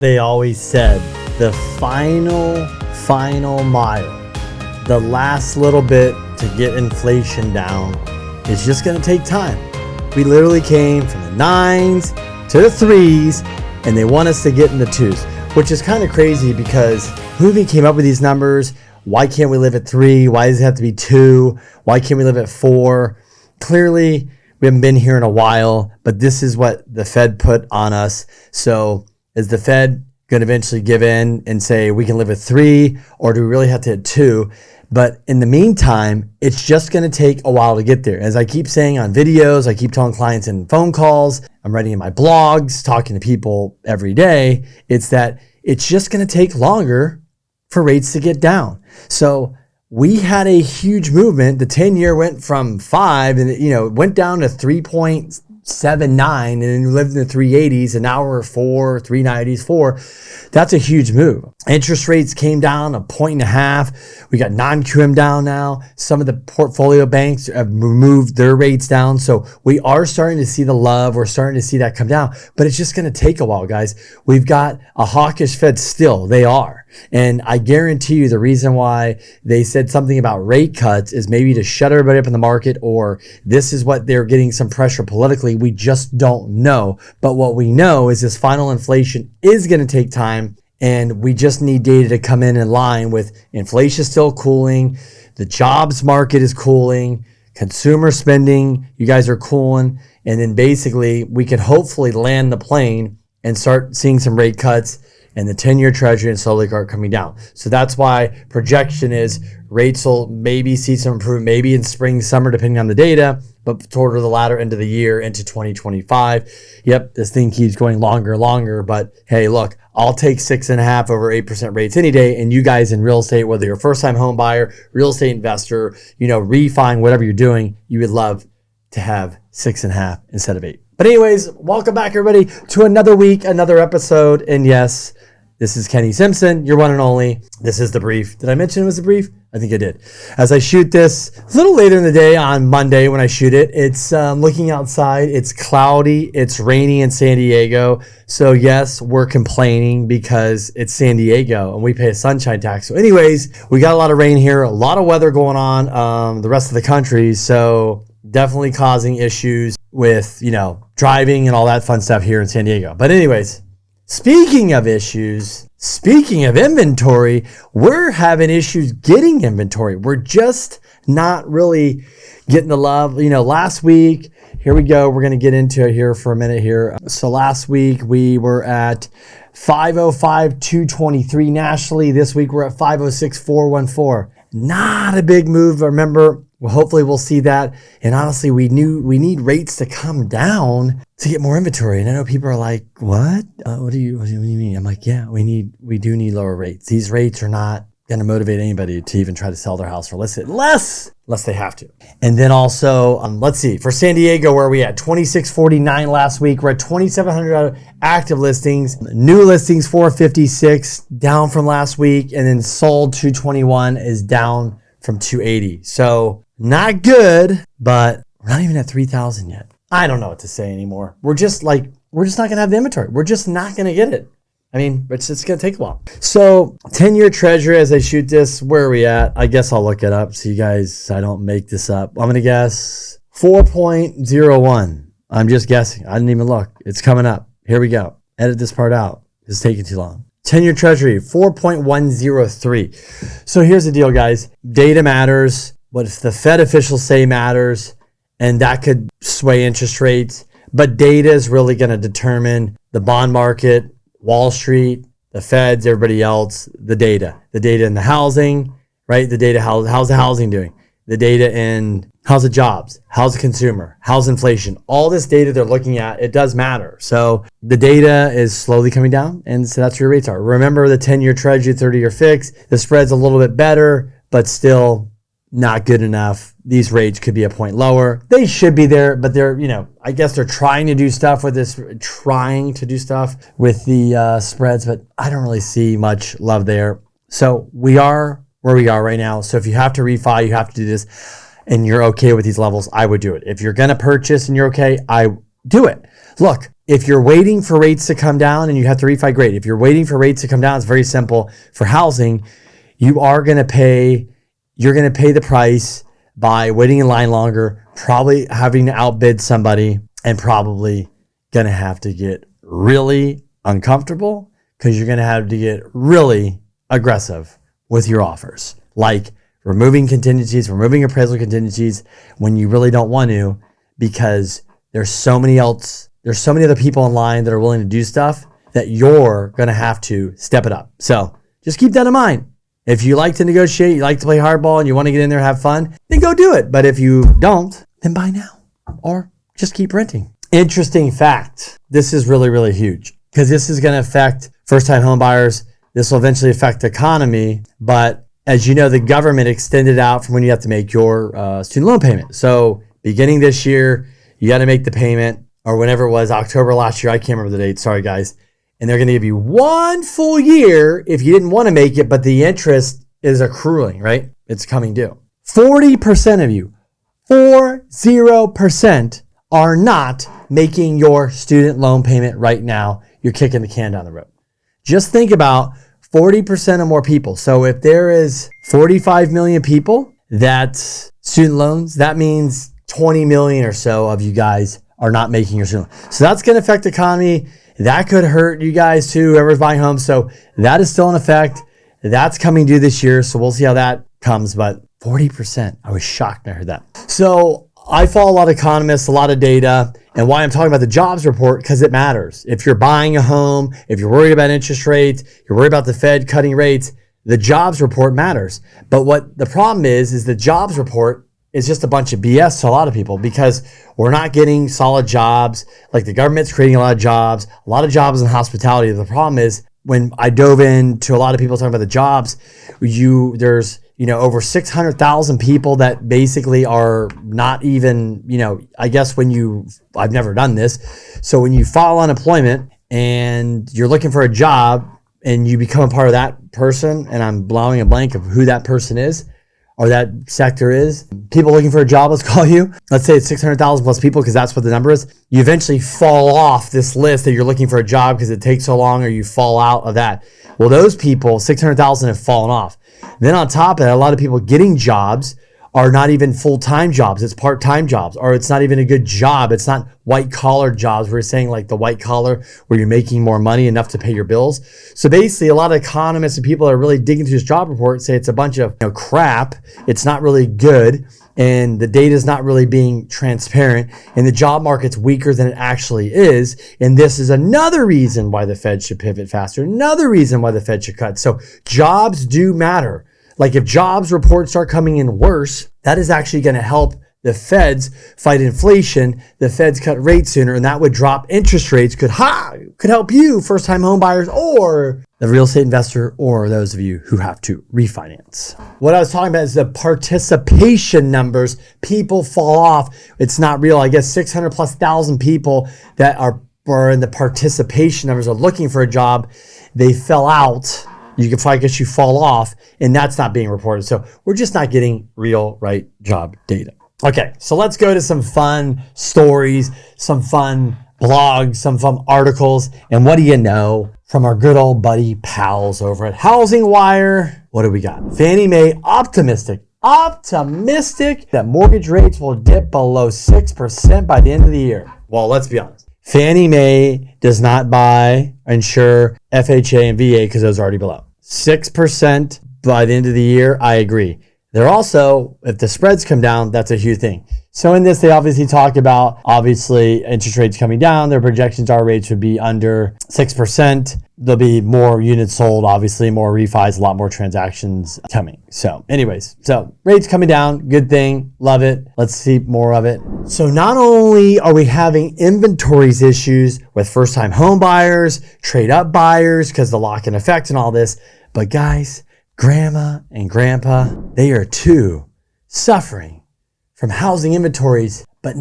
They always said the final mile, the last little bit to get inflation down is just going to take time. We literally came from the 9s to the 3s, and they want us to get in the 2s, which is kind of crazy because who even came up with these numbers? Why can't we live at 3? Why does it have to be 2? Why can't we live at 4? Clearly, we haven't been here in a while, but this is what the Fed put on us. So is the Fed going to eventually give in and say we can live at 3, or do we really have to hit 2? But in the meantime, it's just going to take a while to get there. As I keep saying on videos, I keep telling clients in phone calls, I'm writing in my blogs, talking to people every day, it's that it's just going to take longer for rates to get down. So we had a huge movement. The 10-year went from 5 and went down to 3.79 and then lived in the 380s, and now we're 4, 390s, 4. That's a huge move. Interest rates came down 1.5 points. We got non-QM down now. Some of the portfolio banks have moved their rates down. So we are starting to see the love. We're starting to see that come down, but it's just going to take a while, guys. We've got a hawkish Fed still. They are. And I guarantee you the reason why they said something about rate cuts is maybe to shut everybody up in the market, or this is what they're getting some pressure politically. We just don't know. But what we know is this final inflation is going to take time, and we just need data to come in line with inflation still cooling, the jobs market is cooling, consumer spending, you guys are cooling, and then basically we could hopefully land the plane and start seeing some rate cuts, and the 10-year Treasury and slowly start coming down. So that's why projection is rates will maybe see some improvement, maybe in spring, summer, depending on the data, but toward the latter end of the year into 2025. Yep, this thing keeps going longer, but hey, look, I'll take 6.5 over 8% rates any day. And you guys in real estate, whether you're a first-time home buyer, real estate investor, refining, whatever you're doing, you would love to have 6.5 instead of 8. But anyways, welcome back, everybody, to another week, another episode. And yes, this is Kenny Simpson, your one and only. This is the brief. Did I mention it was a brief? I think I did. As I shoot this a little later in the day on Monday when I shoot it, it's looking outside. It's cloudy. It's rainy in San Diego. So yes, we're complaining because it's San Diego and we pay a sunshine tax. So anyways, we got a lot of rain here, a lot of weather going on the rest of the country. So definitely causing issues with, driving and all that fun stuff here in San Diego. But anyways, speaking of issues, speaking of inventory, we're having issues getting inventory. We're just not really getting the love. Last week, here we go. We're going to get into it here for a minute here. So last week we were at 505,223 nationally. This week we're at 506,414. Not a big move. Remember, well, hopefully we'll see that. And honestly, we need rates to come down to get more inventory. And I know people are like, what? What do you mean? I'm like, yeah, we do need lower rates. These rates are not going to motivate anybody to even try to sell their house or list it unless they have to. And then also, let's see, for San Diego, where are we at? 2649 last week. We're at 2,700 active listings. New listings, 456, down from last week. And then sold 221 is down from 280. So not good, but we're not even at 3,000 yet. I don't know what to say anymore. We're just not going to have the inventory. We're just not going to get it. I mean, it's going to take a while. So 10-year Treasury, as I shoot this, where are we at? I guess I'll look it up so you guys, I don't make this up. I'm going to guess 4.01. I'm just guessing. I didn't even look. It's coming up. Here we go. Edit this part out. It's taking too long. 10-year Treasury, 4.103. So here's the deal, guys. Data matters. What if the Fed officials say matters, and that could sway interest rates. But data is really going to determine the bond market, Wall Street, the Feds, everybody else, the data in the housing, right? The data, how's the housing doing? The data in how's the jobs? How's the consumer? How's inflation? All this data they're looking at, it does matter. So the data is slowly coming down, and so that's where your rates are. Remember the 10-year Treasury, 30-year fix, the spread's a little bit better, but still not good enough. These rates could be a point lower. They should be there, but they're, I guess they're trying to do stuff with the spreads, but I don't really see much love there. So we are where we are right now. So if you have to refi, you have to do this, and you're okay with these levels, I would do it. If you're going to purchase and you're okay, I do it. Look, if you're waiting for rates to come down and you have to refi, great. If you're waiting for rates to come down, it's very simple. For housing, you're going to pay the price by waiting in line longer, probably having to outbid somebody, and probably going to have to get really uncomfortable because you're going to have to get really aggressive with your offers, like removing contingencies, removing appraisal contingencies when you really don't want to, because there's so many other people in line that are willing to do stuff that you're going to have to step it up. So just keep that in mind. If you like to negotiate, you like to play hardball, and you want to get in there and have fun, then go do it. But if you don't, then buy now or just keep renting. Interesting fact. This is really, really huge because this is going to affect first-time home buyers. This will eventually affect the economy. But as you know, the government extended out from when you have to make your student loan payment. So beginning this year, you got to make the payment, or whenever it was, October last year. I can't remember the date. Sorry, guys. And they're going to give you 1 full year if you didn't want to make it, but the interest is accruing, right? It's coming due. 40% of you, 40%, are not making your student loan payment right now. You're kicking the can down the road. Just think about 40% or more people. So if there is 45 million people that's student loans, that means 20 million or so of you guys are not making your student loan. So that's going to affect the economy. That could hurt you guys too, whoever's buying homes. So that is still in effect. That's coming due this year. So we'll see how that comes. But 40%, I was shocked when I heard that. So I follow a lot of economists, a lot of data. And why I'm talking about the jobs report, because it matters. If you're buying a home, if you're worried about interest rates, you're worried about the Fed cutting rates, the jobs report matters. But what the problem is the jobs report is just a bunch of BS to a lot of people, because we're not getting solid jobs. Like, the government's creating a lot of jobs in hospitality. The problem is, when I dove into a lot of people talking about the jobs, there's over 600,000 people that basically are not even, I guess I've never done this. So when you file unemployment and you're looking for a job and you become a part of that person, and I'm blowing a blank of who that person is, or that sector is, people looking for a job, let's call you. Let's say it's 600,000 plus people, because that's what the number is. You eventually fall off this list that you're looking for a job because it takes so long, or you fall out of that. Well, those people, 600,000, have fallen off. Then on top of that, a lot of people getting jobs are not even full-time jobs. It's part-time jobs, or it's not even a good job. It's not white-collar jobs. We're saying like the white collar where you're making more money, enough to pay your bills. So basically, a lot of economists and people that are really digging through this job report say it's a bunch of crap. It's not really good, and the data is not really being transparent, and the job market's weaker than it actually is. And this is another reason why the Fed should pivot faster. Another reason why the Fed should cut. So jobs do matter. Like, if jobs reports start coming in worse, that is actually going to help the Feds fight inflation. The Feds cut rates sooner, and that would drop interest rates. Could help you, first-time home buyers, or the real estate investor, or those of you who have to refinance. What I was talking about is the participation numbers. People fall off. It's not real. I guess 600 plus thousand people that are in the participation numbers are looking for a job. They fell out. You fall off, and that's not being reported. So we're just not getting real, right, job data. Okay, so let's go to some fun stories, some fun blogs, some fun articles. And what do you know from our good old buddy pals over at Housing Wire? What do we got? Fannie Mae optimistic that mortgage rates will dip below 6% by the end of the year. Well, let's be honest. Fannie Mae does not insure FHA and VA because those are already below 6% by the end of the year. I agree. They're also, if the spreads come down, that's a huge thing. So in this, they obviously talk about, interest rates coming down. Their projections are rates would be under 6%. There'll be more units sold, obviously, more refis, a lot more transactions coming. So anyways, rates coming down, good thing, love it. Let's see more of it. So not only are we having inventories issues with first-time home buyers, trade-up buyers, because the lock-in effect and all this, but guys, grandma and grandpa, they are too suffering from housing inventories, but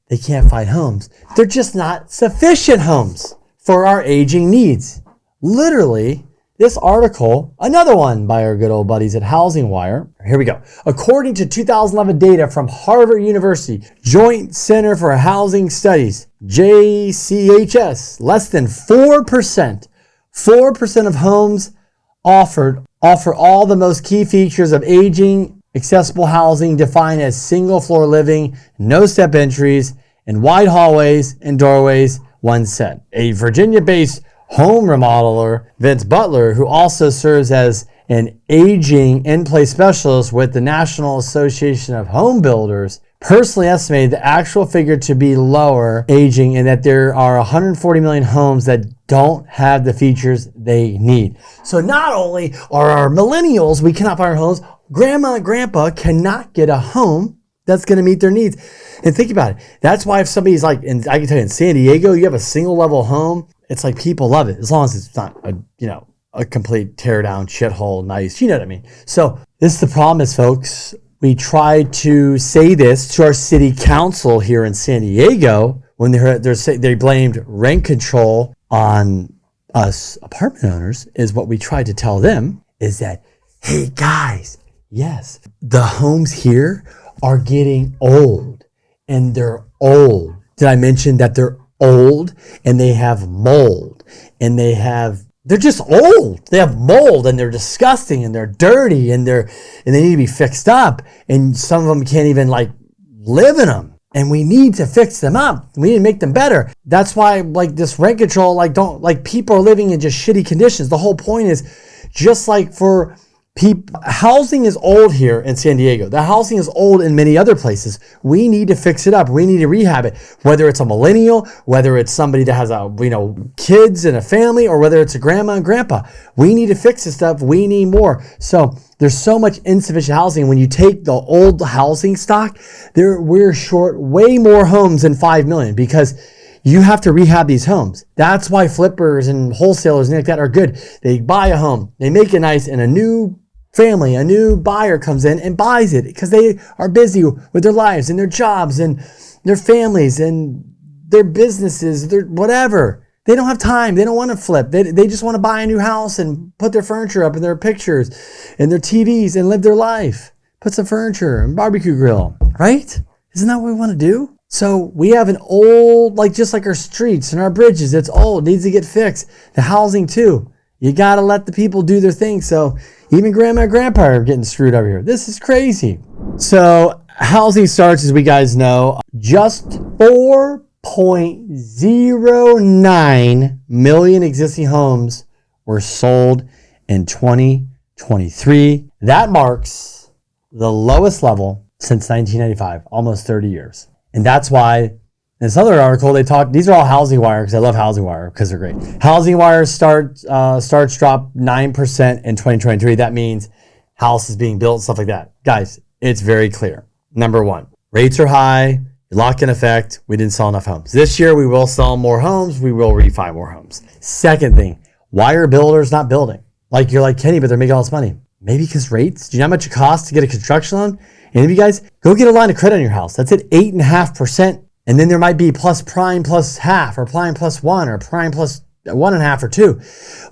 they can't find homes. They're just not sufficient homes for our aging needs. Literally, This article, another one by our good old buddies at Housing Wire. Here we go. According to 2011 data from Harvard University Joint Center for Housing Studies, JCHS, less than 4% of homes offer all the most key features of aging, accessible housing defined as single floor living, no step entries, and wide hallways and doorways, one said. A Virginia-based home remodeler, Vince Butler, who also serves as an aging in-place specialist with the National Association of Home Builders, personally estimated the actual figure to be lower aging and that there are 140 million homes that don't have the features they need. So not only are our millennials, we cannot buy our homes, grandma and grandpa cannot get a home that's going to meet their needs. And think about it. That's why if somebody's like, and I can tell you in San Diego, you have a single level home, it's like people love it as long as it's not a complete tear down shithole, nice, you know what I mean? So this is the problem is, folks, we tried to say this to our city council here in San Diego when they blamed rent control on us apartment owners. Is what we tried to tell them is that, hey guys, yes, the homes here are getting old, and they're old. Did I mention that they're old and they have mold and they're just old. They have mold and they're disgusting and they're dirty and they need to be fixed up, and some of them can't even like live in them, and we need to fix them up. We need to make them better. That's why like this rent control, people are living in just shitty conditions. The whole point is just like for people, housing is old here in San Diego. The housing is old in many other places. We need to fix it up. We need to rehab it. Whether it's a millennial, whether it's somebody that has kids and a family, or whether it's a grandma and grandpa, we need to fix this stuff. We need more. So there's so much insufficient housing. When you take the old housing stock, we're short way more homes than 5 million because you have to rehab these homes. That's why flippers and wholesalers and like that are good. They buy a home, they make it nice, and a new buyer comes in and buys it because they are busy with their lives and their jobs and their families and their businesses, their whatever. They don't have time. They don't want to flip. They just want to buy a new house and put their furniture up and their pictures and their TVs and live their life. Put some furniture and barbecue grill, right? Isn't that what we want to do? So we have an old, just like our streets and our bridges, it's old, needs to get fixed. The housing too. You got to let the people do their thing. So even grandma and grandpa are getting screwed over here. This is crazy. So housing starts, as we guys know, just 4.09 million existing homes were sold in 2023. That marks the lowest level since 1995, almost 30 years. And that's why in this other article, these are all Housing Wire because I love Housing Wire because they're great. Housing Wire starts drop 9% in 2023. That means houses being built, stuff like that. Guys, it's very clear. Number one, rates are high, lock-in effect. We didn't sell enough homes. This year, we will sell more homes. We will refi more homes. Second thing, why are builders not building? You're like, Kenny, but they're making all this money. Maybe because rates. Do you know how much it costs to get a construction loan? Any of you guys, go get a line of credit on your house. That's at 8.5%. And then there might be plus prime plus half, or prime plus 1, or prime plus 1.5 or 2.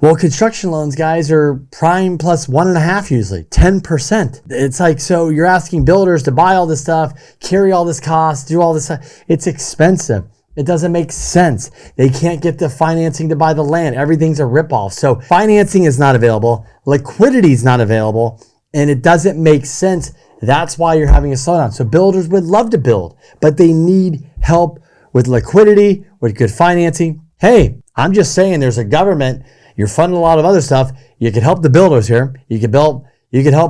Well, construction loans, guys, are prime plus 1.5 usually, 10%. It's like, so you're asking builders to buy all this stuff, carry all this cost, do all this stuff. It's expensive. It doesn't make sense. They can't get the financing to buy the land. Everything's a ripoff. So financing is not available. Liquidity is not available. And it doesn't make sense. That's why you're having a slowdown. So builders would love to build, but they need help with liquidity, with good financing. Hey, I'm just saying there's a government. You're funding a lot of other stuff. You could help the builders here. You could help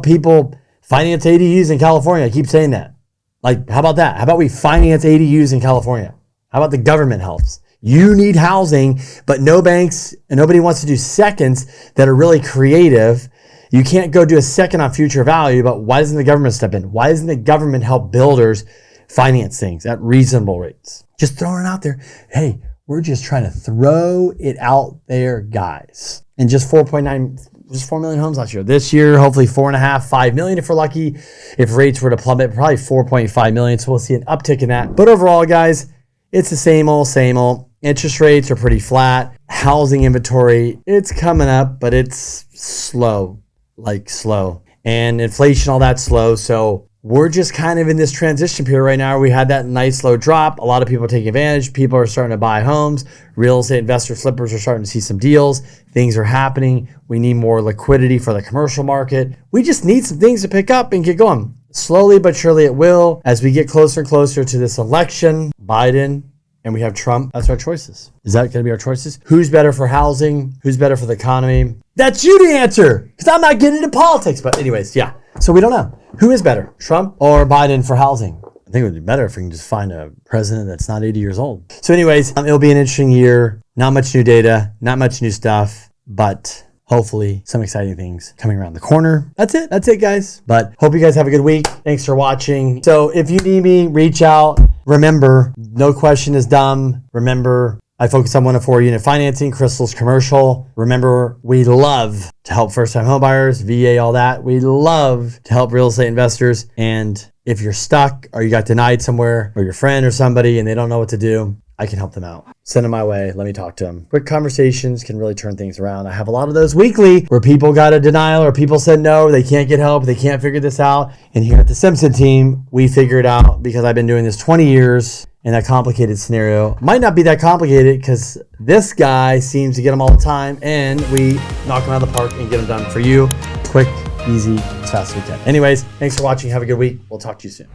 people finance ADUs in California. I keep saying that. How about that? How about we finance ADUs in California? How about the government helps? You need housing, but no banks and nobody wants to do seconds that are really creative. You can't go do a second on future value, but why doesn't the government step in? Why doesn't the government help builders finance things at reasonable rates? Just throwing it out there. Hey, we're just trying to throw it out there, guys. And just 4 million homes last year. This year, hopefully 4.5, 5 million if we're lucky. If rates were to plummet, probably 4.5 million. So we'll see an uptick in that. But overall, guys, it's the same old, same old. Interest rates are pretty flat. Housing inventory, it's coming up, but it's slow, like slow. And inflation, all that slow. So we're just kind of in this transition period right now. We had that nice slow drop. A lot of people are taking advantage. People are starting to buy homes. Real estate investor flippers are starting to see some deals. Things are happening. We need more liquidity for the commercial market. We just need some things to pick up and get going. Slowly but surely it will. As we get closer and closer to this election, Biden, and we have Trump, that's our choices. Is that going to be our choices? Who's better for housing? Who's better for the economy? That's you to answer, because I'm not getting into politics. But anyways, yeah. So we don't know. Who is better, Trump or Biden for housing? I think it would be better if we can just find a president that's not 80 years old. So anyways, it'll be an interesting year. Not much new data, not much new stuff, but hopefully some exciting things coming around the corner. That's it. That's it, guys. But hope you guys have a good week. Thanks for watching. So if you need me, reach out. Remember, no question is dumb. Remember, I focus on 1 to 4 unit financing, Crystal's commercial. Remember, we love to help first-time homebuyers, VA, all that. We love to help real estate investors. And if you're stuck or you got denied somewhere or your friend or somebody and they don't know what to do, I can help them out. Send them my way. Let me talk to them. Quick conversations can really turn things around. I have a lot of those weekly where people got a denial or people said no, they can't get help, they can't figure this out. And here at the Simpson team, we figure it out because I've been doing this 20 years. And that complicated scenario might not be that complicated because this guy seems to get them all the time, and we knock them out of the park and get them done for you. Quick, easy, as fast as we can. Anyways, thanks for watching. Have a good week. We'll talk to you soon.